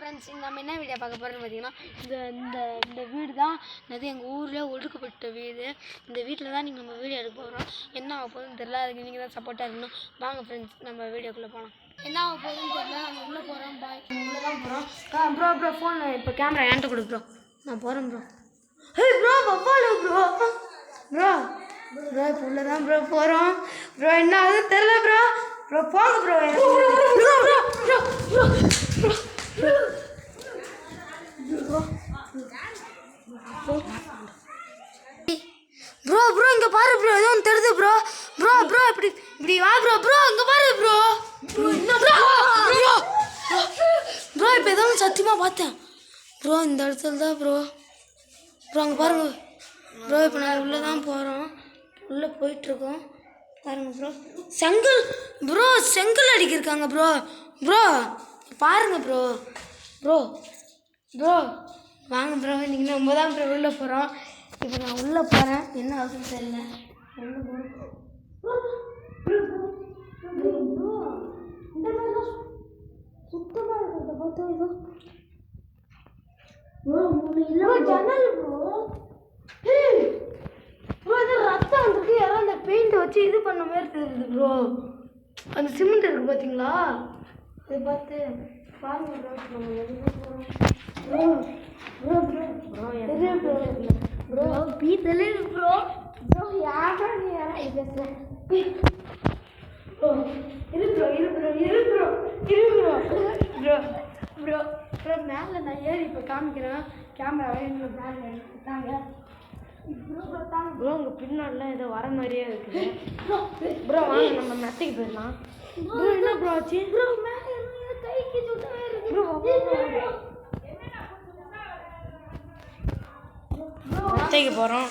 Friends, நம்ம என்ன video பார்க்க போகிறோம்னு பார்த்தீங்கன்னா, இந்த வீடு தான் எங்கள் ஊரில் ஒடுக்கப்பட்ட வீடு. இந்த வீட்டில் தான் நீங்கள் நம்ம வீடியோ எடுக்க போகிறோம். என்ன ஆக போகுதுன்னு தெரியல, அதுக்கு நீங்கள் தான் சப்போர்ட்டாக இருக்கணும். வாங்க ஃப்ரெண்ட்ஸ், நம்ம வீடியோக்குள்ளே போகலாம். என்ன ஆக போகுதுன்னு தெரியல, நம்ம உள்ளே போகிறோம். பாய், உள்ளே தான் போகிறோம். ப்ரோ ஃபோன் இப்போ கேமரா என்கிட்ட கொடு ப்ரோ. நான் போகிறேன் ப்ரோ. ஹே ப்ரோ, பப்பாலு ப்ரோ. ப்ரோ இப்போ உள்ளே தான் ப்ரோ போகிறோம். ப்ரோ என்ன ஆகுதுன்னு தெரியல ப்ரோ. போங்க ப்ரோ. ப்ரோ இங்க பாரு ப்ரோ, ஏதோ ஒன்று தெரியுது ப்ரோ. ப்ரோ இப்படி வா ப்ரோ. இங்க பாரு ப்ரோ. ப்ரோ இப்போ ஏதோ ஒன்று சத்தியமா பார்த்தேன் ப்ரோ. இந்த இடத்துல தான் ப்ரோ. அங்கே பாருங்க ப்ரோ. இப்போ நாங்கள் உள்ளே தான் போகிறோம். உள்ளே போயிட்டுருக்கோம். பாருங்க ப்ரோ. செங்கல் அடிக்கிருக்காங்க ப்ரோ. பாருங்க ப்ரோ. வாங்க ப்ரோ. நீங்கள் நம்ம தான் ப்ரோ உள்ளே போகிறோம். இப்போ நான் உள்ளே போகிறேன். என்ன ஆகுதுன்னு தெரியல. உள்ளே போகிறோம். சுத்தமாக இருக்கிறத பார்த்தா இதோ ப்ரோ 3 இல்லை ஜன்னல் ப்ரோ. ப்ரோ இது ரத்தம் வந்துருக்கு. யாரோ அந்த பெயிண்ட் வச்சு இது பண்ண மாதிரி தெரியுது ப்ரோ. அந்த சிமெண்ட் இருக்குது பார்த்தீங்களா? இதை பார்த்து பாருங்க ப்ரோ. நம்ம எதுவும் போகிறோம் ப்ரோ பீத்தலே ப்ரோ. யாரா நீ யாரா பேசுகிறேன் ப்ரோ. ப்ரோ மேலே நான் ஏறி இப்போ காமிக்கிறேன். கேமராவை எங்களுக்கு மேலே எடுத்துட்டாங்க ப்ரோ. உங்கள் பின்னாடிலாம் ஏதோ வர மாதிரியே இருக்குது ப்ரோ. வாங்க நம்ம மெத்தைக்கு போயிடலாம் ப்ரோ. என்ன ப்ரோ ஆச்சு ப்ரோ? மேலே கைக்கு சுத்தமாக இருக்கு ப்ரோ. மெத்தைக்கு போகிறோம்.